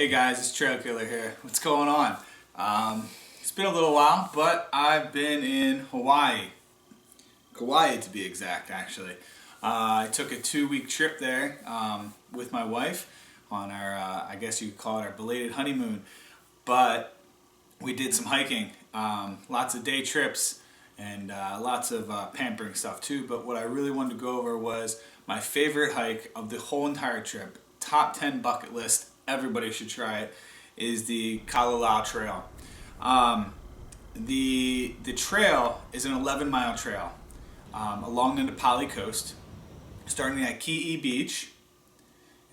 Hey guys, it's Trail Killer here. What's going on? It's been a little while, but I've been in Hawaii. Kauai to be exact, actually. I took a 2-week trip there with my wife on our, I guess you could call it our belated honeymoon. But we did some hiking, lots of day trips, and lots of pampering stuff too. But what I really wanted to go over was my favorite hike of the whole entire trip. Top 10 bucket list, everybody should try it, is the Kalalau Trail. The trail is an 11-mile trail along the Pali coast, starting at Kauai Beach,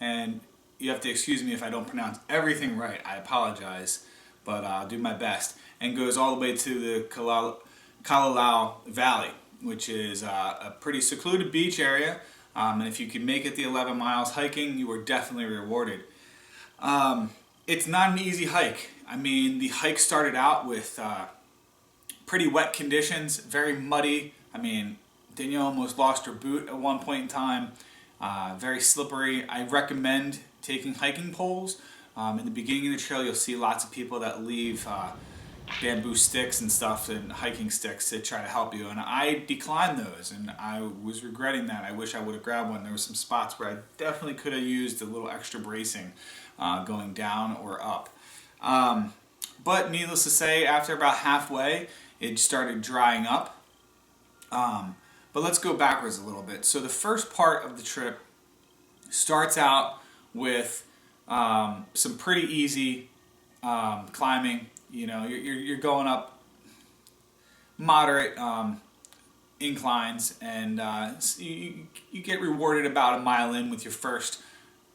and you have to excuse me if I don't pronounce everything right, I apologize, but I'll do my best, and goes all the way to the Kalalau Valley, which is a pretty secluded beach area, and if you can make it the 11 miles hiking, you are definitely rewarded. It's not an easy hike. I mean, the hike started out with pretty wet conditions, very muddy. I mean, Danielle almost lost her boot at one point in time. Very slippery. I recommend taking hiking poles. In the beginning of the trail, you'll see lots of people that leave bamboo sticks and stuff and hiking sticks to try to help you. And I declined those, and I was regretting that. I wish I would have grabbed one. There were some spots where I definitely could have used a little extra bracing going down or up. But needless to say, after about halfway, it started drying up. But let's go backwards a little bit. So the first part of the trip starts out with some pretty easy climbing. You know, you're going up moderate inclines, and you get rewarded about a mile in with your first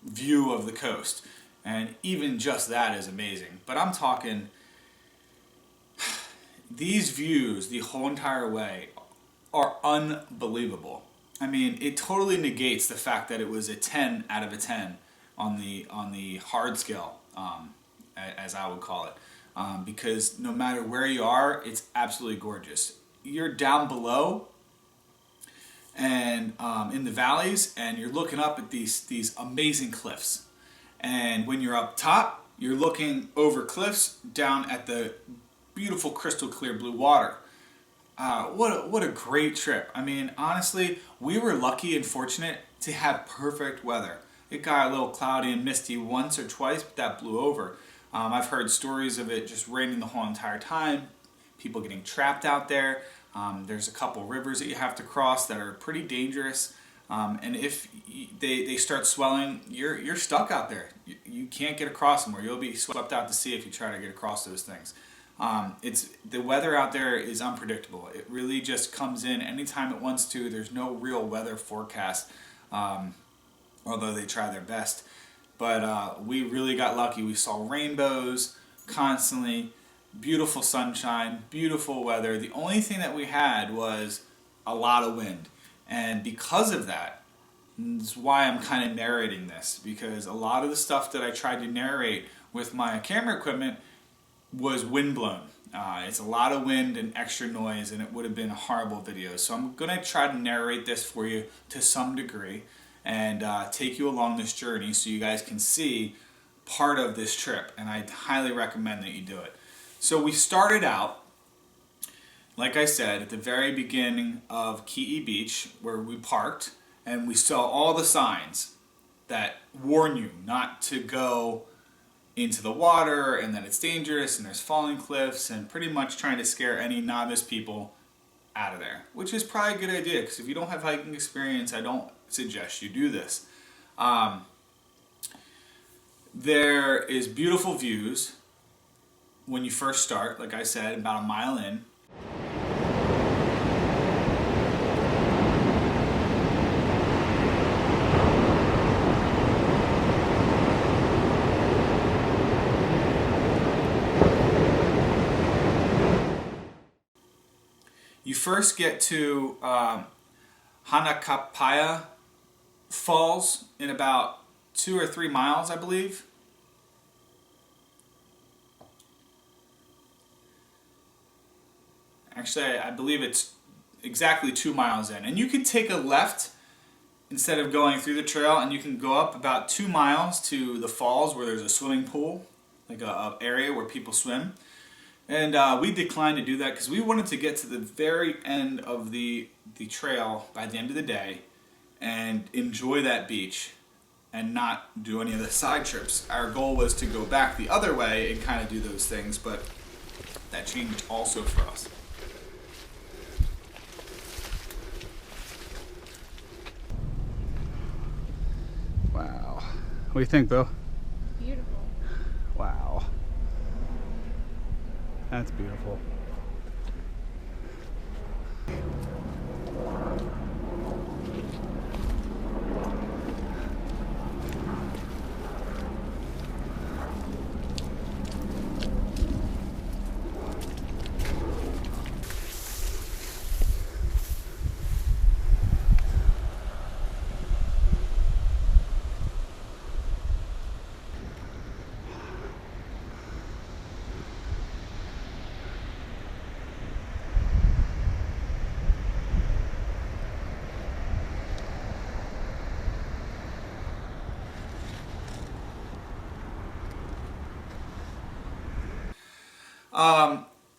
view of the coast. And even just that is amazing. But I'm talking, these views the whole entire way are unbelievable. I mean, it totally negates the fact that it was a 10 out of a 10 on the hard scale, as I would call it. Because no matter where you are, it's absolutely gorgeous. You're down below and in the valleys, and you're looking up at these amazing cliffs. And when you're up top, you're looking over cliffs down at the beautiful crystal clear blue water. What a great trip. I mean, honestly, we were lucky and fortunate to have perfect weather. It got a little cloudy and misty once or twice, but that blew over. I've heard stories of it just raining the whole entire time, people getting trapped out there. There's a couple rivers that you have to cross that are pretty dangerous. And if they start swelling, you're stuck out there. You can't get across them, or you'll be swept out to sea if you try to get across those things. The weather out there is unpredictable. It really just comes in anytime it wants to. There's no real weather forecast, although they try their best. But we really got lucky. We saw rainbows constantly, beautiful sunshine, beautiful weather. The only thing that we had was a lot of wind. And because of that, is why I'm kind of narrating this, because a lot of the stuff that I tried to narrate with my camera equipment was windblown. It's a lot of wind and extra noise, and it would have been a horrible video. So I'm going to try to narrate this for you to some degree and take you along this journey so you guys can see part of this trip, and I highly recommend that you do it. So we started out, like I said, at the very beginning of Kauai Beach, where we parked, and we saw all the signs that warn you not to go into the water, and that it's dangerous, and there's falling cliffs, and pretty much trying to scare any novice people out of there, which is probably a good idea, because if you don't have hiking experience, I don't suggest you do this. There is beautiful views when you first start, like I said, about a mile in. You first get to Hanakapaya Falls in about 2 or 3 miles, I believe. Actually, I believe it's exactly 2 miles in. And you can take a left instead of going through the trail, and you can go up about 2 miles to the falls where there's a swimming pool, like a area where people swim. And we declined to do that because we wanted to get to the very end of the trail by the end of the day and enjoy that beach and not do any of the side trips. Our goal was to go back the other way and kind of do those things, but that changed also for us. Wow. What do you think, Bill? Beautiful. Wow. That's beautiful.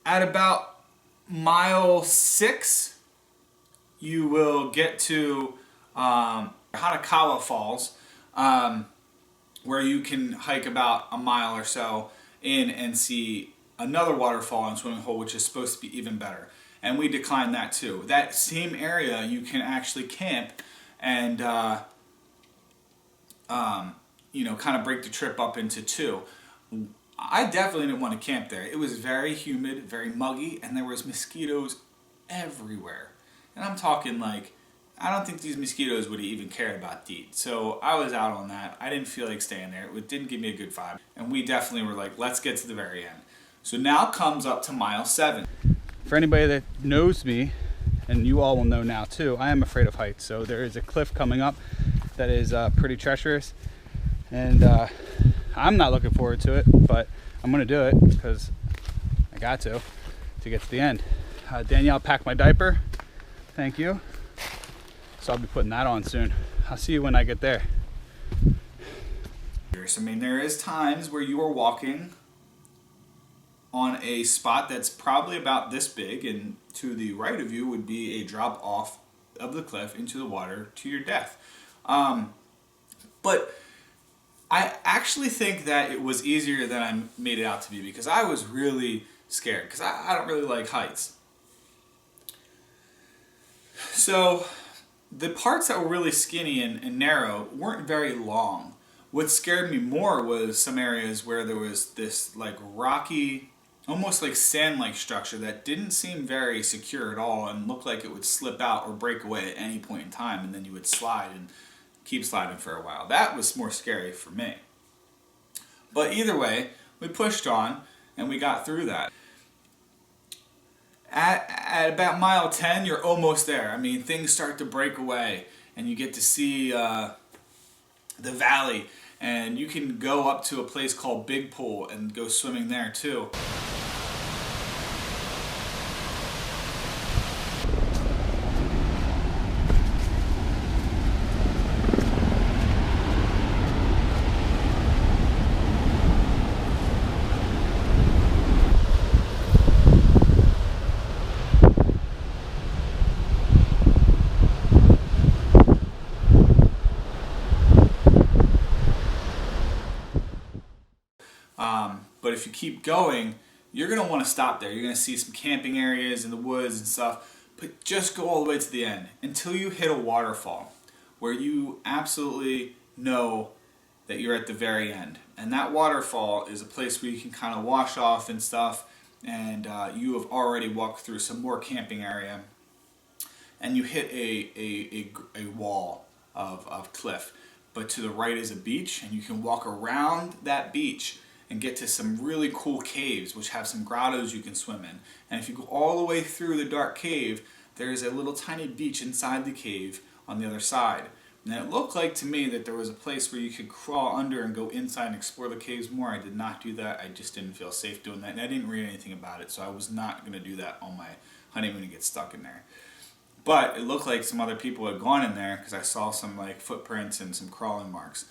At about mile 6, you will get to Hanakawa Falls, where you can hike about a mile or so in and see another waterfall and swimming hole, which is supposed to be even better. And we declined that too. That same area, you can actually camp and kind of break the trip up into 2. I definitely didn't want to camp there. It was very humid, very muggy, and there was mosquitoes everywhere. And I'm talking like, I don't think these mosquitoes would have even cared about DEET. So I was out on that. I didn't feel like staying there. It didn't give me a good vibe. And we definitely were like, let's get to the very end. So now comes up to mile 7. For anybody that knows me, and you all will know now too, I am afraid of heights. So there is a cliff coming up that is pretty treacherous. And I'm not looking forward to it, but I'm gonna do it because I got to get to the end. Danielle packed my diaper. Thank you. So I'll be putting that on soon. I'll see you when I get there. I mean, there is times where you are walking on a spot that's probably about this big, and to the right of you would be a drop off of the cliff into the water to your death. But I actually think that it was easier than I made it out to be, because I was really scared, because I don't really like heights. So the parts that were really skinny and narrow weren't very long. What scared me more was some areas where there was this like rocky, almost like sand-like structure that didn't seem very secure at all and looked like it would slip out or break away at any point in time, and then you would slide and keep sliding for a while. That was more scary for me. But either way, we pushed on and we got through that. At about mile 10, you're almost there. I mean, things start to break away and you get to see the valley, and you can go up to a place called Big Pool and go swimming there too. But if you keep going, you're going to want to stop there. You're going to see some camping areas in the woods and stuff, but just go all the way to the end until you hit a waterfall where you absolutely know that you're at the very end. And that waterfall is a place where you can kind of wash off and stuff, and you have already walked through some more camping area, and you hit a wall of cliff. But to the right is a beach, and you can walk around that beach and get to some really cool caves which have some grottos you can swim in. And if you go all the way through the dark cave, there's a little tiny beach inside the cave on the other side. And it looked like to me that there was a place where you could crawl under and go inside and explore the caves more. I did not do that. I just didn't feel safe doing that, and I didn't read anything about it, so I was not going to do that on my honeymoon and get stuck in there. But it looked like some other people had gone in there because I saw some like footprints and some crawling marks.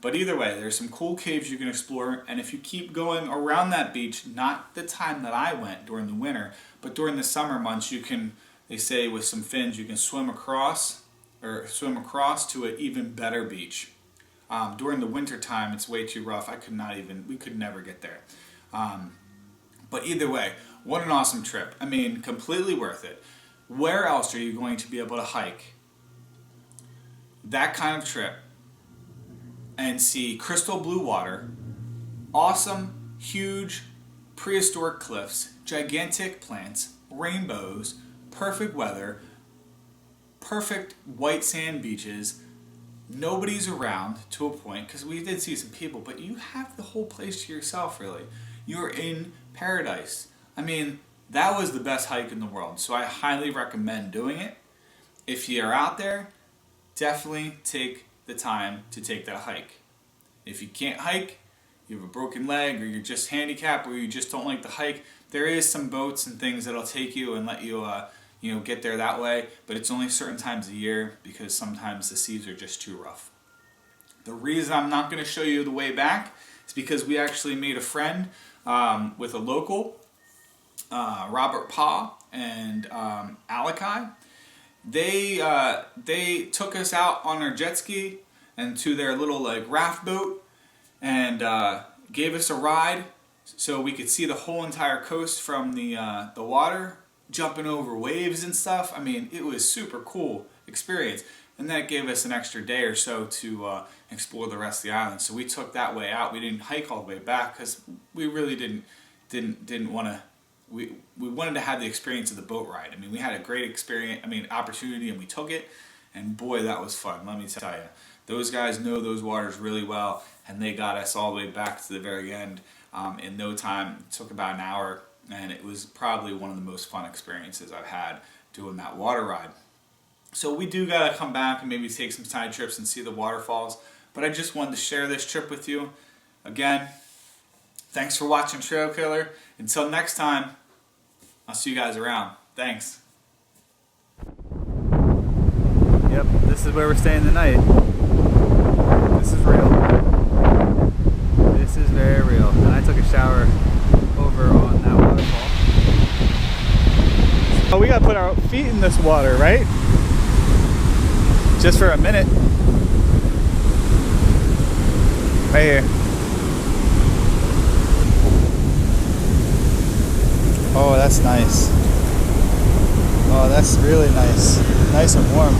But either way, there's some cool caves you can explore, and if you keep going around that beach, not the time that I went during the winter, but during the summer months, you can, they say with some fins, you can swim across to an even better beach. During the winter time, it's way too rough. We could never get there. But either way, what an awesome trip. I mean, completely worth it. Where else are you going to be able to hike that kind of trip and see crystal blue water, awesome, huge, prehistoric cliffs, gigantic plants, rainbows, perfect weather, perfect white sand beaches, nobody's around to a point, because we did see some people, but you have the whole place to yourself, really. You're in paradise. I mean, that was the best hike in the world, so I highly recommend doing it. If you're out there, definitely take the time to take that hike. If you can't hike, you have a broken leg, or you're just handicapped, or you just don't like the hike, there is some boats and things that'll take you and let you get there that way, but it's only certain times a year because sometimes the seas are just too rough. The reason I'm not going to show you the way back is because we actually made a friend with a local, Robert Pa and Alakai. They took us out on our jet ski and to their little like raft boat and gave us a ride so we could see the whole entire coast from the water, jumping over waves and stuff. I mean, it was super cool experience, and that gave us an extra day or so to explore the rest of the island. So we took that way out. We didn't hike all the way back because we really didn't want to. We wanted to have the experience of the boat ride. I mean, we had a great opportunity, and we took it, and boy, that was fun. Let me tell you, those guys know those waters really well, and they got us all the way back to the very end in no time. It took about an hour, and it was probably one of the most fun experiences I've had doing that water ride. So we do gotta come back and maybe take some side trips and see the waterfalls, but I just wanted to share this trip with you. Again, thanks for watching Trail Killer. Until next time, I'll see you guys around. Thanks. Yep, this is where we're staying the night. This is real. This is very real. And I took a shower over on that waterfall. Oh, we gotta put our feet in this water, right? Just for a minute. Right here. Oh, that's nice. Oh, that's really nice. Nice and warm.